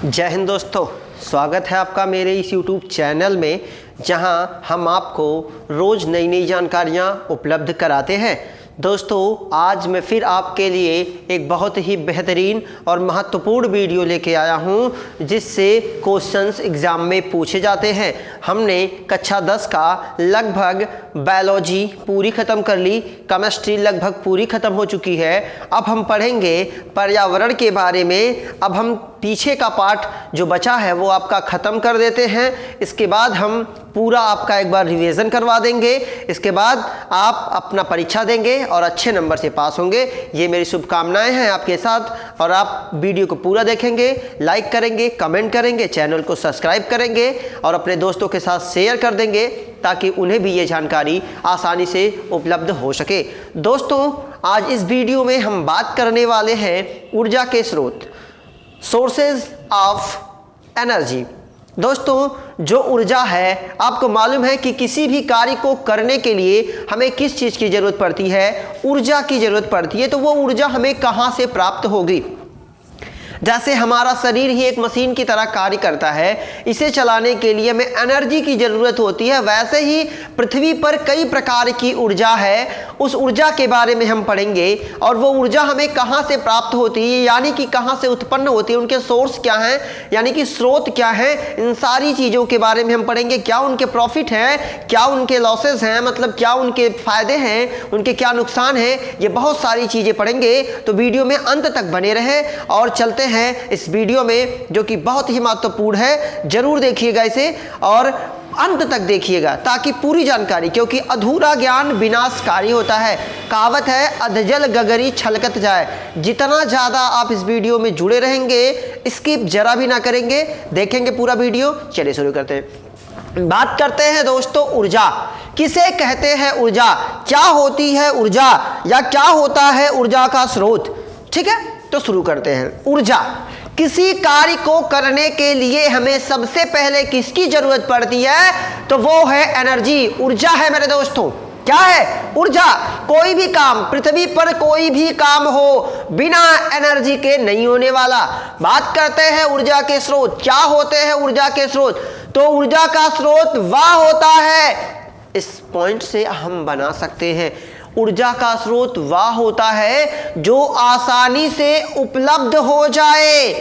जय हिंद दोस्तों, स्वागत है आपका मेरे इस YouTube चैनल में, जहां हम आपको रोज़ नई नई जानकारियां उपलब्ध कराते हैं। दोस्तों, आज मैं फिर आपके लिए एक बहुत ही बेहतरीन और महत्वपूर्ण वीडियो लेके आया हूं, जिससे क्वेश्चंस एग्ज़ाम में पूछे जाते हैं। हमने कक्षा 10 का लगभग बायोलॉजी पूरी ख़त्म कर ली, केमिस्ट्री लगभग पूरी ख़त्म हो चुकी है। अब हम पढ़ेंगे पर्यावरण के बारे में। अब हम पीछे का पार्ट जो बचा है वो आपका ख़त्म कर देते हैं। इसके बाद हम पूरा आपका एक बार रिवीजन करवा देंगे। इसके बाद आप अपना परीक्षा देंगे और अच्छे नंबर से पास होंगे। ये मेरी शुभकामनाएं हैं आपके साथ। और आप वीडियो को पूरा देखेंगे, लाइक करेंगे, कमेंट करेंगे, चैनल को सब्सक्राइब करेंगे और अपने दोस्तों के साथ शेयर कर देंगे, ताकि उन्हें भी ये जानकारी आसानी से उपलब्ध हो सके। दोस्तों, आज इस वीडियो में हम बात करने वाले हैं ऊर्जा के स्रोत, सोर्सेज ऑफ एनर्जी। दोस्तों, जो ऊर्जा है, आपको मालूम है कि किसी भी कार्य को करने के लिए हमें किस चीज़ की ज़रूरत पड़ती है? ऊर्जा की ज़रूरत पड़ती है। तो वो ऊर्जा हमें कहाँ से प्राप्त होगी? जैसे हमारा शरीर ही एक मशीन की तरह कार्य करता है, इसे चलाने के लिए हमें एनर्जी की ज़रूरत होती है, वैसे ही पृथ्वी पर कई प्रकार की ऊर्जा है। उस ऊर्जा के बारे में हम पढ़ेंगे और वो ऊर्जा हमें कहाँ से प्राप्त होती है, यानी कि कहाँ से उत्पन्न होती है, उनके सोर्स क्या हैं, यानी कि स्रोत क्या हैं। इन सारी चीज़ों के बारे में हम पढ़ेंगे। क्या उनके प्रॉफिट हैं, क्या उनके लॉसेस हैं, मतलब क्या उनके फ़ायदे हैं, उनके क्या नुकसान हैं, ये बहुत सारी चीज़ें पढ़ेंगे। तो वीडियो में अंत तक बने रहें और चलते हैं इस वीडियो में, जो कि बहुत ही महत्वपूर्ण है। जरूर देखिएगा इसे और अंत तक देखिएगा, ताकि पूरी जानकारी, क्योंकि अधूरा ज्ञान विनाशकारी होता है। कहावत है, अधजल गगरी छलकत जाए। जितना ज़्यादा आप इस वीडियो में जुड़े रहेंगे, स्किप जरा भी ना करेंगे, देखेंगे पूरा वीडियो। चलिए शुरू करते हैं। बात करते हैं दोस्तों ऊर्जा। किसे कहते हैं ऊर्जा? क्या होती है ऊर्जा, या क्या होता है ऊर्जा का स्रोत? ठीक है, तो शुरू करते हैं। ऊर्जा, किसी कार्य को करने के लिए हमें सबसे पहले किसकी जरूरत पड़ती है? तो वो है एनर्जी, ऊर्जा है मेरे दोस्तों। क्या है? ऊर्जा। कोई भी काम, पृथ्वी पर कोई भी काम हो, बिना एनर्जी के नहीं होने वाला। बात करते हैं ऊर्जा के स्रोत। क्या होते हैं ऊर्जा के स्रोत? तो ऊर्जा का स्रोत वह होता है, इस पॉइंट से हम बना सकते हैं, ऊर्जा का स्रोत वह होता है जो आसानी से उपलब्ध हो जाए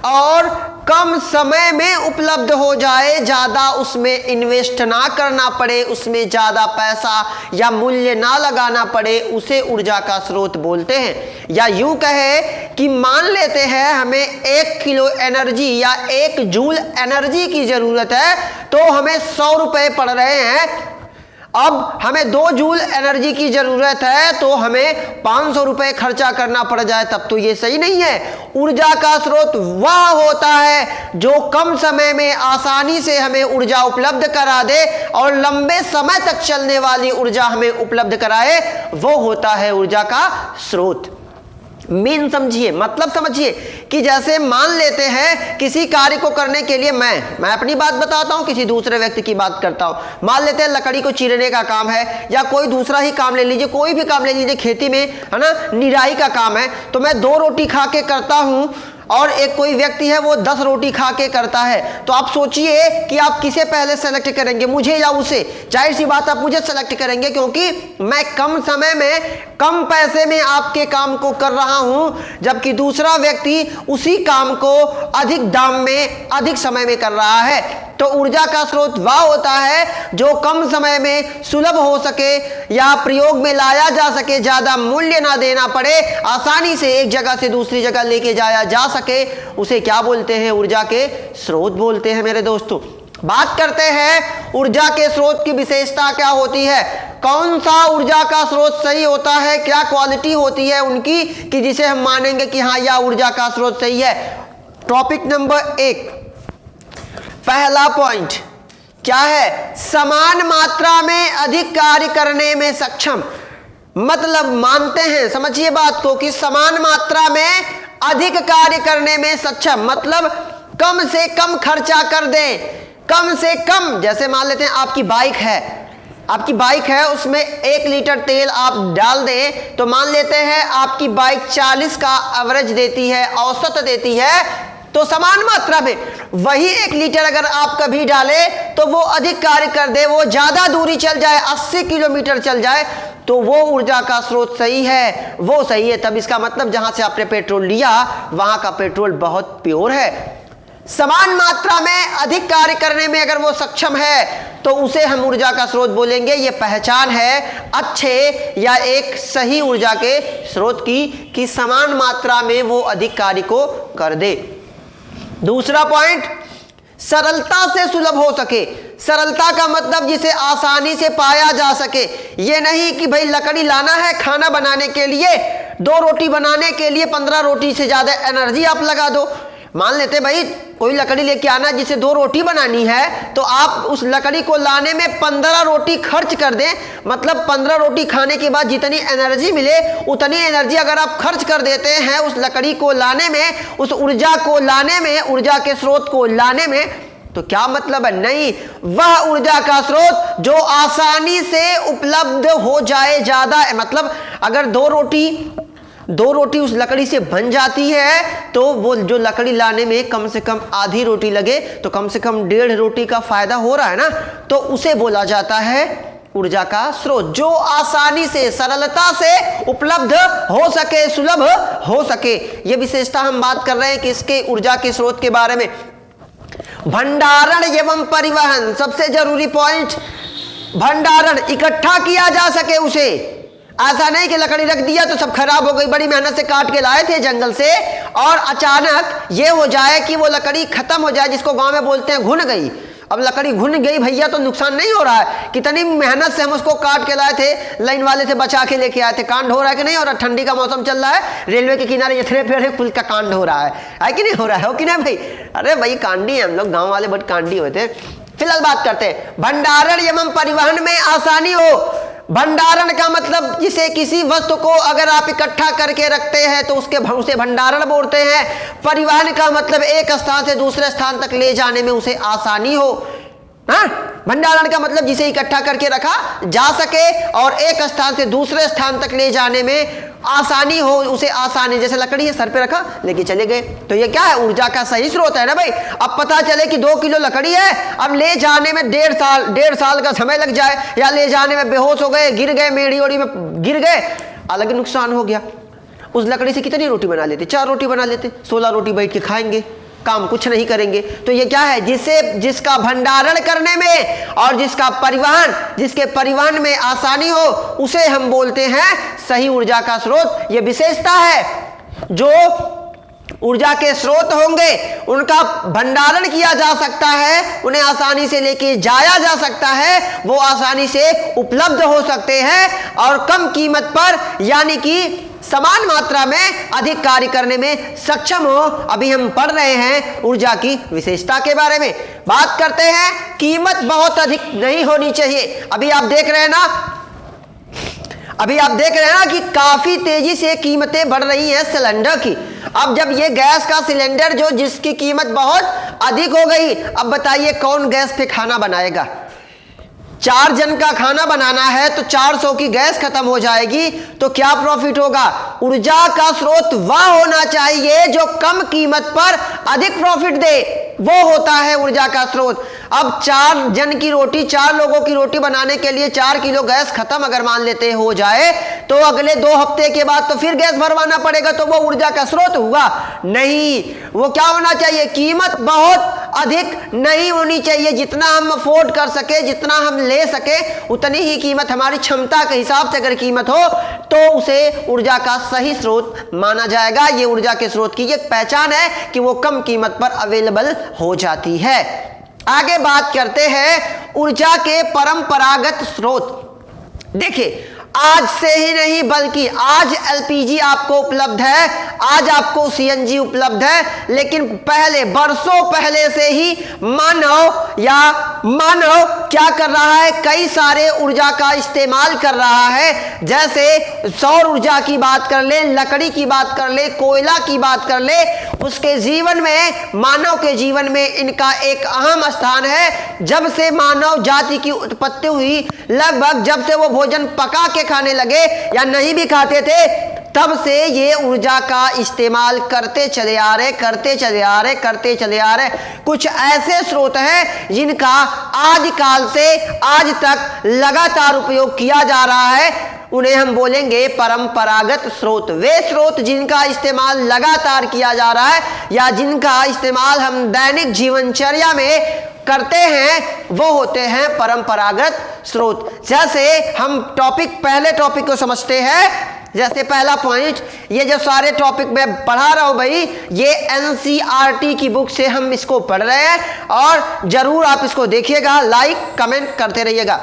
और कम समय में उपलब्ध हो जाए, ज़्यादा उसमें इन्वेस्ट ना करना पड़े, उसमें ज़्यादा पैसा या मूल्य ना लगाना पड़े, उसे ऊर्जा का स्रोत बोलते हैं। या यूँ कहे कि मान लेते हैं हमें 1 किलो एनर्जी या 1 जूल एनर्जी की ज़रूरत है, तो हमें 100 रुपये पड़ रहे हैं। अब हमें 2 जूल एनर्जी की ज़रूरत है, तो हमें 500 रुपये खर्चा करना पड़ जाए, तब तो ये सही नहीं है। ऊर्जा का स्रोत वह होता है जो कम समय में आसानी से हमें ऊर्जा उपलब्ध करा दे और लंबे समय तक चलने वाली ऊर्जा हमें उपलब्ध कराए, वो होता है ऊर्जा का स्रोत। मीन समझिए, मतलब समझिए कि जैसे मान लेते हैं किसी कार्य को करने के लिए मैं अपनी बात बताता हूं, किसी दूसरे व्यक्ति की बात करता हूं। मान लेते हैं लकड़ी को चीरने का काम है, या कोई दूसरा ही काम ले लीजिए, कोई भी काम ले लीजिए, खेती में है ना, निराई का काम है। तो मैं 2 रोटी खा के करता हूं और एक कोई व्यक्ति है वो 10 रोटी खा के करता है। तो आप सोचिए कि आप किसे पहले सेलेक्ट करेंगे, मुझे या उसे? जाहिर सी बात आप मुझे सेलेक्ट करेंगे, क्योंकि मैं कम समय में कम पैसे में आपके काम को कर रहा हूं, जबकि दूसरा व्यक्ति उसी काम को अधिक दाम में अधिक समय में कर रहा है। तो ऊर्जा का स्रोत वह होता है जो कम समय में सुलभ हो सके या प्रयोग में लाया जा सके, ज़्यादा मूल्य ना देना पड़े, आसानी से एक जगह से दूसरी जगह लेके जाया जा सके, उसे क्या बोलते हैं? ऊर्जा के स्रोत बोलते हैं मेरे दोस्तों। बात करते हैं ऊर्जा के स्रोत की विशेषता क्या होती है, कौन सा ऊर्जा का स्रोत सही होता है, क्या क्वालिटी होती है उनकी कि जिसे हम मानेंगे कि हाँ, यह ऊर्जा का स्रोत सही है। टॉपिक नंबर 1, पहला पॉइंट क्या है? समान मात्रा में अधिक कार्य करने में सक्षम। मतलब मानते हैं, समझिए बात को, कि समान मात्रा में अधिक कार्य करने में सक्षम, मतलब कम से कम खर्चा कर दें, कम से कम। जैसे मान लेते हैं आपकी बाइक है, उसमें 1 लीटर तेल आप डाल दें, तो मान लेते हैं आपकी बाइक 40 का एवरेज देती है, औसत देती है, तो समान मात्रा में वही 1 लीटर अगर आप कभी डालें तो वो अधिक कार्य कर दे, वो ज्यादा दूरी चल जाए, 80 किलोमीटर चल जाए, तो वो ऊर्जा का स्रोत सही है, वो सही है। तब इसका मतलब जहां से आपने पेट्रोल लिया वहां का पेट्रोल बहुत प्योर है। समान मात्रा में अधिक कार्य करने में अगर वो सक्षम है तो उसे हम ऊर्जा का स्रोत बोलेंगे। ये पहचान है अच्छे या एक सही ऊर्जा के स्रोत की कि समान मात्रा में वो अधिक कार्य को कर दे। दूसरा पॉइंट, सरलता से सुलभ हो सके। सरलता का मतलब जिसे आसानी से पाया जा सके। ये नहीं कि भाई लकड़ी लाना है खाना बनाने के लिए, 2 रोटी बनाने के लिए 15 रोटी से ज्यादा एनर्जी आप लगा दो। मान लेते भाई कोई लकड़ी लेके आना जिसे 2 रोटी बनानी है, तो आप उस लकड़ी को लाने में 15 रोटी खर्च कर दें, मतलब 15 रोटी खाने के बाद जितनी एनर्जी मिले उतनी एनर्जी अगर आप खर्च कर देते हैं उस लकड़ी को लाने में, उस ऊर्जा को लाने में, ऊर्जा के स्रोत को लाने में, तो क्या मतलब है? नहीं, वह ऊर्जा का स्रोत जो आसानी से उपलब्ध हो जाए ज्यादा, मतलब अगर 2 रोटी उस लकड़ी से बन जाती है तो वो जो लकड़ी लाने में कम से कम आधी रोटी लगे तो कम से कम 1.5 रोटी का फायदा हो रहा है ना, तो उसे बोला जाता है ऊर्जा का स्रोत जो आसानी से, सरलता से उपलब्ध हो सके, सुलभ हो सके। ये विशेषता हम बात कर रहे हैं कि इसके ऊर्जा के स्रोत के बारे में। भंडारण एवं परिवहन, सबसे जरूरी पॉइंट, भंडारण, इकट्ठा किया जा सके उसे। ऐसा नहीं कि लकड़ी रख दिया तो सब खराब हो गई, बड़ी मेहनत से काट के लाए थे जंगल से और अचानक ये हो जाए कि वो लकड़ी खत्म हो जाए, जिसको गांव में बोलते हैं घुन गई। अब लकड़ी घुन गई भैया तो नुकसान नहीं हो रहा है, कितनी मेहनत से हम उसको काट के लाए थे, लाइन वाले से बचा के लेके आए थे, कांड हो रहा है कि नहीं हो रहा? ठंडी का मौसम चल रहा है, रेलवे के किनारे इतने पेड़ है, पुल का कांड हो रहा है कि नहीं हो रहा है? हो कि नहीं भाई? अरे भाई कांडी है हम लोग, गाँव वाले बट कांडी होते हैं। फिलहाल बात करते हैं भंडारण एवं परिवहन में आसानी हो। भंडारण का मतलब जिसे किसी वस्तु को अगर आप इकट्ठा करके रखते हैं तो उसे भंडारण बोलते हैं। परिवहन का मतलब एक स्थान से दूसरे स्थान तक ले जाने में उसे आसानी हो। हाँ, भंडारण का मतलब जिसे इकट्ठा करके रखा जा सके और एक स्थान से दूसरे स्थान तक ले जाने में आसानी हो, उसे आसानी, जैसे लकड़ी है सर पे रखा लेके चले गए, तो ये क्या है? ऊर्जा का सही स्रोत है ना भाई। अब पता चले कि 2 किलो लकड़ी है, अब ले जाने में 1.5 साल का समय लग जाए, या ले जाने में बेहोश हो गए, गिर गए, मेड़ी ओड़ी में गिर गए, अलग नुकसान हो गया। उस लकड़ी से कितनी रोटी बना लेते? 4 रोटी बना लेते, 16 रोटी बैठ के खाएंगे, काम कुछ नहीं करेंगे। तो ये क्या है? जिसका भंडारण करने में और जिसके परिवहन में आसानी हो उसे हम बोलते हैं सही ऊर्जा का स्रोत। ये विशेषता है, जो ऊर्जा के स्रोत होंगे उनका भंडारण किया जा सकता है, उन्हें आसानी से लेके जाया जा सकता है, वो आसानी से उपलब्ध हो सकते हैं और कम कीमत पर, यानी कि समान मात्रा में अधिक कार्य करने में सक्षम हो। अभी हम पढ़ रहे हैं ऊर्जा की विशेषता के बारे में। बात करते हैं कीमत बहुत अधिक नहीं होनी चाहिए। अभी आप देख रहे हैं ना कि काफी तेजी से कीमतें बढ़ रही हैं सिलेंडर की। अब जब ये गैस का सिलेंडर जिसकी कीमत बहुत अधिक हो गई, अब बताइए कौन गैस पे खाना बनाएगा? 4 जन का खाना बनाना है तो 400 की गैस खत्म हो जाएगी, तो क्या प्रॉफिट होगा? ऊर्जा का स्रोत वह होना चाहिए जो कम कीमत पर अधिक प्रॉफिट दे, वो होता है ऊर्जा का स्रोत। अब 4 जन की रोटी, 4 लोगों की रोटी बनाने के लिए 4 किलो गैस खत्म अगर मान लेते हो जाए, तो अगले 2 हफ्ते के बाद तो फिर गैस भरवाना पड़ेगा, तो वो ऊर्जा का स्रोत हुआ नहीं। वो क्या होना चाहिए? कीमत बहुत अधिक नहीं होनी चाहिए, जितना हम अफोर्ड कर सके, जितना हम ले सके उतनी ही कीमत, हमारी क्षमता के हिसाब से अगर कीमत हो तो उसे ऊर्जा का सही स्रोत माना जाएगा। ये ऊर्जा के स्रोत की एक पहचान है कि वो कम कीमत पर अवेलेबल हो जाती है। आगे बात करते हैं ऊर्जा के परंपरागत स्रोत। देखिए, आज से ही नहीं बल्कि आज एलपीजी आपको उपलब्ध है, आज आपको सीएनजी उपलब्ध है, लेकिन पहले, बरसों पहले से ही मानव क्या कर रहा है? कई सारे ऊर्जा का इस्तेमाल कर रहा है। जैसे सौर ऊर्जा की बात कर ले, लकड़ी की बात कर ले, कोयला की बात कर ले, उसके जीवन में, मानव के जीवन में इनका एक अहम स्थान है। जब से मानव जाति की उत्पत्ति हुई, लगभग जब से वो भोजन पका के खाने लगे या नहीं भी खाते थे, तब से ये ऊर्जा का इस्तेमाल करते चले आ रहे। कुछ ऐसे स्रोत हैं जिनका आदिकाल से आज तक लगातार उपयोग किया जा रहा है, उन्हें हम बोलेंगे परंपरागत स्रोत। वे स्रोत जिनका इस्तेमाल लगातार किया जा रहा है या जिनका इस्तेमाल हम दैनिक जीवनचर्या में करते हैं, वो होते हैं परंपरागत स्रोत। जैसे हम पहले टॉपिक को समझते हैं। जैसे पहला पॉइंट, ये जो सारे टॉपिक मैं पढ़ा रहा हूं भाई, ये एनसीईआरटी की बुक से हम इसको पढ़ रहे हैं और जरूर आप इसको देखिएगा, लाइक कमेंट करते रहिएगा।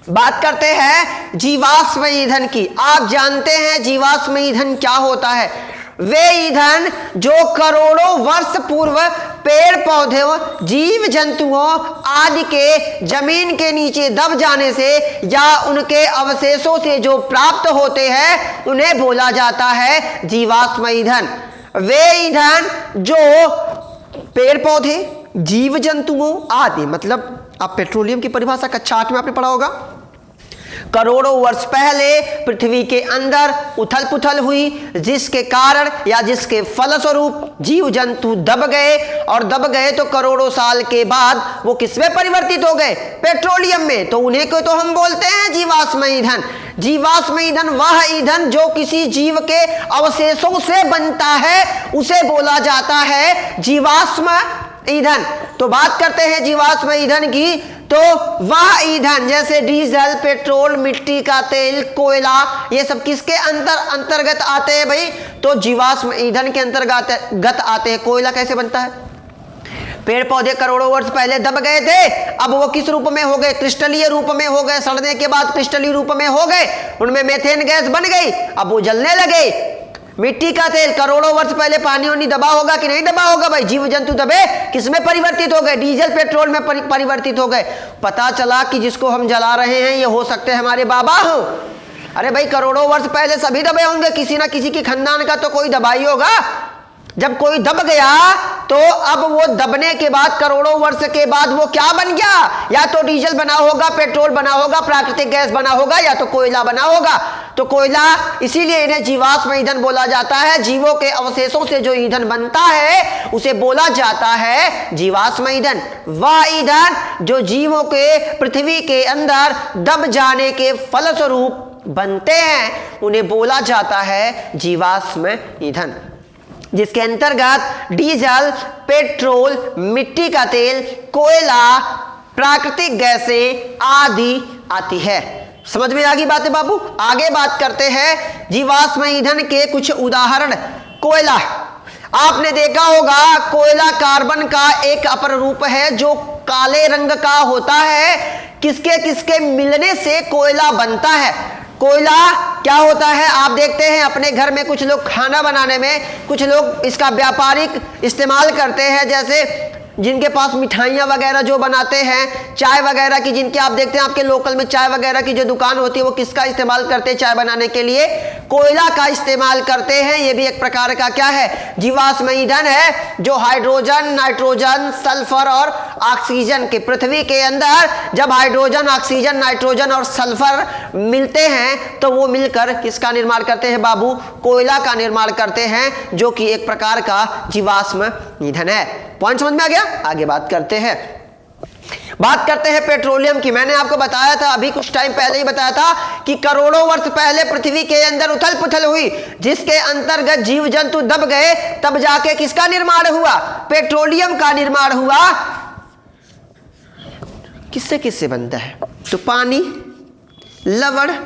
बात करते हैं जीवाश्म ईंधन की। आप जानते हैं जीवाश्म ईंधन क्या होता है? वे ईंधन जो करोड़ों वर्ष पूर्व पेड़ पौधों, जीव जंतुओं आदि के जमीन के नीचे दब जाने से या उनके अवशेषों से जो प्राप्त होते हैं, उन्हें बोला जाता है जीवाश्म ईंधन। वे ईंधन जो पेड़ पौधे, जीव जंतुओं आदि, मतलब आप पेट्रोलियम की परिभाषा कक्षा 8 में आपने पढ़ा होगा। करोड़ों वर्ष पहले पृथ्वी के अंदर उथल पुथल हुई, जिसके कारण या जिसके फलस्वरूप जीव जंतु दब गए, और दब गए तो करोड़ों साल के बाद वो किसमें परिवर्तित हो गए? पेट्रोलियम में। तो उन्हें को तो हम बोलते हैं जीवाश्म ईंधन। जीवाश्म ईंधन वह ईंधन जो किसी जीव के अवशेषों से बनता है, उसे बोला जाता है जीवाश्म ईंधन। तो बात करते हैं जीवाश्म ईंधन की, तो वह ईंधन जैसे डीजल, पेट्रोल, मिट्टी का तेल, कोयला, ये सब किसके अंतर्गत आते हैं भाई? तो जीवाश्म ईंधन के अंतर्गत आते हैं। कोयला कैसे बनता है? पेड़ पौधे करोड़ों वर्ष पहले दब गए थे, अब वो किस रूप में हो गए? क्रिस्टलीय रूप में हो गए। सड़ने के बाद क्रिस्टलीय रूप में हो गए, उनमें मेथेन गैस बन गई, अब वो जलने लगे। मिट्टी का तेल करोड़ों वर्ष पहले पानी वानी दबा होगा कि नहीं दबा होगा भाई? जीव जंतु दबे, किसमें परिवर्तित हो गए? डीजल पेट्रोल में परिवर्तित हो गए। पता चला कि जिसको हम जला रहे हैं ये हो सकते हैं हमारे बाबा हो। अरे भाई, करोड़ों वर्ष पहले सभी दबे होंगे, किसी ना किसी की खानदान का तो कोई दबाई होगा। जब कोई दब गया तो अब वो दबने के बाद करोड़ों वर्ष के बाद वो क्या बन गया? या तो डीजल बना होगा, पेट्रोल बना होगा, प्राकृतिक गैस बना होगा, या तो कोयला बना होगा। तो कोयला, इसीलिए इन्हें जीवाश्म ईंधन बोला जाता है। जीवों के अवशेषों से जो ईंधन बनता है उसे बोला जाता है जीवाश्म ईंधन। वह ईंधन जो जीवों के पृथ्वी के अंदर दब जाने के फलस्वरूप बनते हैं, उन्हें बोला जाता है जीवाश्म ईंधन, जिसके अंतर्गत डीजल, पेट्रोल, मिट्टी का तेल, कोयला, प्राकृतिक गैसें आदि आती है। समझ में आ गई बातें बाबू? आगे बात करते हैं जीवाश्म ईंधन के कुछ उदाहरण। कोयला, आपने देखा होगा कोयला कार्बन का एक अपर रूप है जो काले रंग का होता है। किसके किसके मिलने से कोयला बनता है? कोयला क्या होता है? आप देखते हैं अपने घर में कुछ लोग खाना बनाने में, कुछ लोग इसका व्यापारिक इस्तेमाल करते हैं। जैसे जिनके पास मिठाइयाँ वगैरह जो बनाते हैं, चाय वगैरह की, जिनके आप देखते हैं आपके लोकल में चाय वगैरह की जो दुकान होती है, वो किसका इस्तेमाल करते हैं चाय बनाने के लिए? कोयला का इस्तेमाल करते हैं। ये भी एक प्रकार का क्या है? जीवाश्म ईंधन है, जो हाइड्रोजन, नाइट्रोजन, सल्फर और ऑक्सीजन के, पृथ्वी के अंदर जब हाइड्रोजन, ऑक्सीजन, नाइट्रोजन और सल्फर मिलते हैं तो वो मिलकर किसका निर्माण करते हैं बाबू? कोयला का निर्माण करते हैं, जो कि एक प्रकार का जीवाश्म ईंधन है। पॉइंट समझ में आ गया? आगे बात करते हैं पेट्रोलियम की। मैंने आपको बताया था, अभी कुछ टाइम पहले ही बताया था कि करोड़ों वर्ष पहले पृथ्वी के अंदर उथल पुथल हुई, जिसके अंतर्गत जीव जंतु दब गए, तब जाके किसका निर्माण हुआ? पेट्रोलियम का निर्माण हुआ। किससे किससे बनता है? तो पानी, लवण,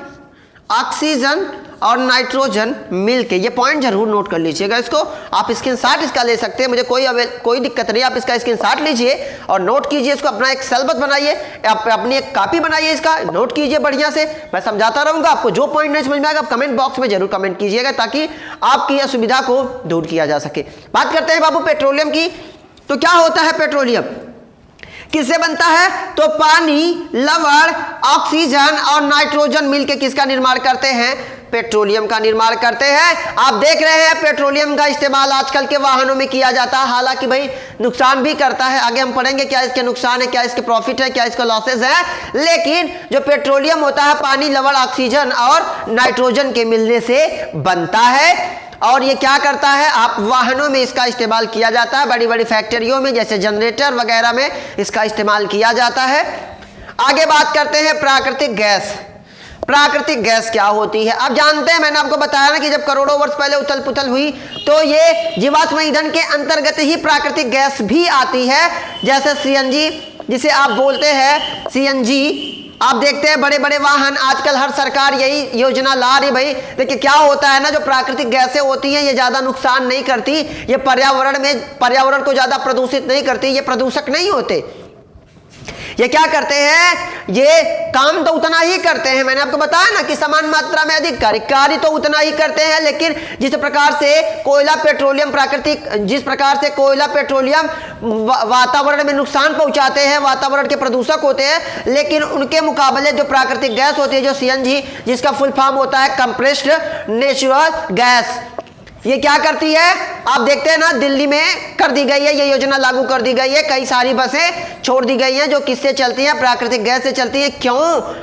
ऑक्सीजन और नाइट्रोजन मिलके। ये पॉइंट जरूर नोट कर लीजिएगा। इसको आप स्क्रीनशॉट इसका ले सकते हैं, मुझे कोई दिक्कत नहीं। आप इसका स्क्रीनशॉट लीजिए और नोट कीजिए। इसको अपना एक सिलेबस बनाइए, अपनी एक कॉपी बनाइए, इसका नोट कीजिए बढ़िया से। मैं समझाता रहूंगा आपको। जो पॉइंट नहीं समझ में आएगा आप कमेंट बॉक्स में जरूर कमेंट कीजिएगा, ताकि आपकी असुविधा को दूर किया जा सके। बात करते हैं बाबू पेट्रोलियम की। तो क्या होता है पेट्रोलियम? किससे बनता है? तो पानी, लवण, ऑक्सीजन और नाइट्रोजन मिलकर किसका निर्माण करते हैं? पेट्रोलियम का निर्माण करते हैं। आप देख रहे हैं पेट्रोलियम का इस्तेमाल आजकल के वाहनों में किया जाता है, हालांकि भाई नुकसान भी करता है। आगे हम पढ़ेंगे क्या इसके नुकसान है, क्या इसके प्रॉफिट है, क्या इसका लॉसेस है। लेकिन जो पेट्रोलियम होता है पानी, लवण, ऑक्सीजन और नाइट्रोजन के मिलने से बनता है और ये क्या करता है, आप वाहनों में इसका इस्तेमाल किया जाता है, बड़ी बड़ी फैक्ट्रियों में जैसे जनरेटर वगैरह में इसका इस्तेमाल किया जाता है। आगे बात करते हैं प्राकृतिक गैस। प्राकृतिक गैस क्या होती है? आप जानते हैं, मैंने आपको बताया ना कि जब करोड़ों वर्ष पहले उथल पुथल हुई तो ये जीवाश्म ईंधन के अंतर्गत ही प्राकृतिक गैस भी आती है, जैसे सीएनजी जिसे आप बोलते हैं सीएनजी। आप देखते हैं बड़े बड़े वाहन आजकल हर सरकार यही योजना ला रही भाई। देखिए क्या होता है ना, जो प्राकृतिक गैसें होती हैं ये ज़्यादा नुकसान नहीं करती, ये पर्यावरण को ज़्यादा प्रदूषित नहीं करती, ये प्रदूषक नहीं होते। ये क्या करते हैं, ये काम तो उतना ही करते हैं, मैंने आपको बताया ना कि समान मात्रा में अधिक कार्य तो उतना ही करते हैं। लेकिन जिस प्रकार से कोयला पेट्रोलियम वातावरण में नुकसान पहुंचाते हैं, वातावरण के प्रदूषक होते हैं, लेकिन उनके मुकाबले जो प्राकृतिक गैस होती है, जो सीएनजी जिसका फुल फॉर्म होता है कंप्रेस्ड नेचुरल गैस, ये क्या करती है, आप देखते हैं ना दिल्ली में कर दी गई है ये योजना, लागू कर दी गई है। कई सारी बसें छोड़ दी गई हैं जो किससे चलती हैं, प्राकृतिक गैस से चलती हैं। क्यों?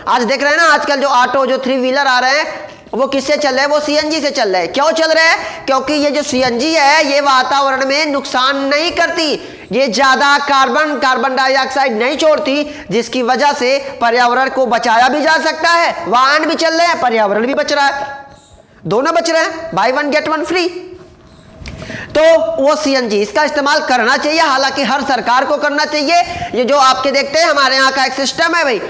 आज देख रहे हैं ना आजकल जो ऑटो, जो 3 व्हीलर आ रहे हैं वो किससे चल रहे हैं, वो सीएनजी से चल रहे हैं। क्यों चल रहे हैं? क्योंकि ये जो सीएनजी है ये वातावरण में नुकसान नहीं करती, ये ज्यादा कार्बन डाइऑक्साइड नहीं छोड़ती, जिसकी वजह से पर्यावरण को बचाया भी जा सकता है। वाहन भी चल रहे हैं, पर्यावरण भी बच रहा है, दोनों बच रहे हैं, बाय 1 गेट 1 फ्री। तो वो सीएनजी इसका इस्तेमाल करना चाहिए, हालांकि हर सरकार को करना चाहिए। ये जो आपके देखते हैं हमारे यहाँ का एक सिस्टम है भाई,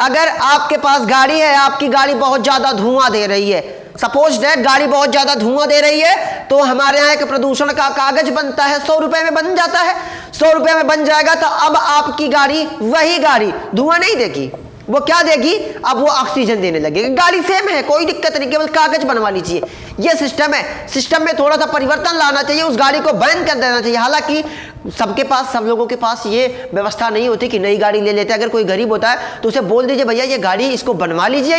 अगर आपके पास गाड़ी है, आपकी गाड़ी बहुत ज्यादा धुआं दे रही है, सपोज दैट गाड़ी बहुत ज्यादा धुआं दे रही है, तो हमारे यहाँ एक प्रदूषण का कागज बनता है, 100 रुपए में बन जाता है। 100 रुपए में बन जाएगा तो अब आपकी गाड़ी, वही गाड़ी धुआं नहीं देगी, वो क्या देगी, अब वो ऑक्सीजन देने लगेगी। गाड़ी सेम है, कोई दिक्कत नहीं, केवल कागज बनवा लीजिए। ये सिस्टम है, सिस्टम में थोड़ा सा परिवर्तन लाना चाहिए, उस गाड़ी को बैन कर देना चाहिए। हालांकि सब लोगों के पास ये व्यवस्था नहीं होती कि नई गाड़ी ले लेते हैं। अगर कोई गरीब होता है तो उसे बोल दीजिए भैया ये गाड़ी इसको बनवा लीजिए,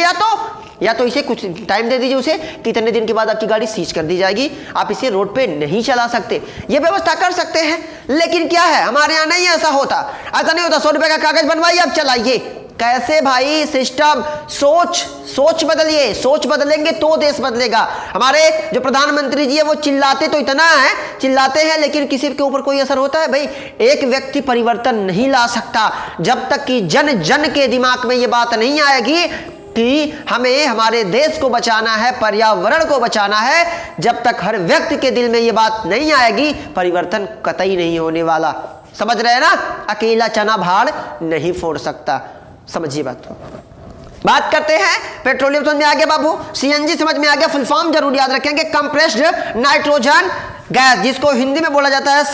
या तो इसे कुछ टाइम दे दीजिए, उसे कितने दिन के बाद आपकी गाड़ी सीज कर दी जाएगी, आप इसे रोड पे नहीं चला सकते। ये व्यवस्था कर सकते हैं, लेकिन क्या है हमारे यहाँ नहीं ऐसा होता। ऐसा नहीं होता 100 रुपए का कागज बनवाइए अब चलाइए। कैसे भाई? सिस्टम, सोच बदलिए, सोच बदलेंगे तो देश बदलेगा। हमारे जो प्रधानमंत्री जी है वो चिल्लाते तो इतना है, चिल्लाते हैं, लेकिन किसी के ऊपर कोई असर होता है भाई? एक व्यक्ति परिवर्तन नहीं ला सकता जब तक कि जन जन के दिमाग में ये बात नहीं आएगी कि हमें हमारे देश को बचाना है, पर्यावरण को बचाना है। जब तक हर व्यक्ति के दिल में ये बात नहीं आएगी, परिवर्तन कतई नहीं होने वाला। समझ रहे हैं ना? अकेला चना भाड़ नहीं फोड़ सकता, समझिए बात करते हैं। पेट्रोलियम समझ में आ गया बाबू, सीएनजी समझ में आ गया, फुल फॉर्म जरूर याद रखेंगे, कंप्रेस्ड नाइट्रोजन गैस, जिसको हिंदी में बोला जाता है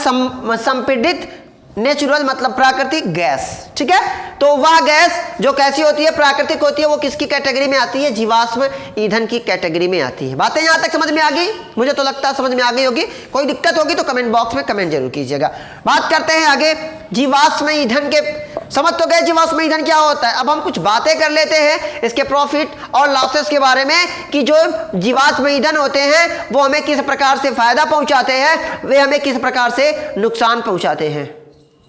संपीड़ित नेचुरल, मतलब प्राकृतिक गैस। ठीक है, तो वह गैस जो कैसी होती है, प्राकृतिक होती है, वो किसकी कैटेगरी में आती है? जीवाश्म ईंधन की कैटेगरी में आती है। बातें यहां तक समझ में आ गई? मुझे तो लगता है समझ में आ गई होगी। कोई दिक्कत होगी तो कमेंट बॉक्स में कमेंट जरूर कीजिएगा। बात करते हैं आगे जीवाश्म ईंधन के। समझ तो गए जीवाश्म ईंधन क्या होता है। अब हम कुछ बातें कर लेते हैं इसके प्रॉफिट और लॉसेस के बारे में, कि जो जीवाश्म ईंधन होते हैं वो हमें किस प्रकार से फायदा पहुंचाते हैं, वे हमें किस प्रकार से नुकसान पहुंचाते हैं।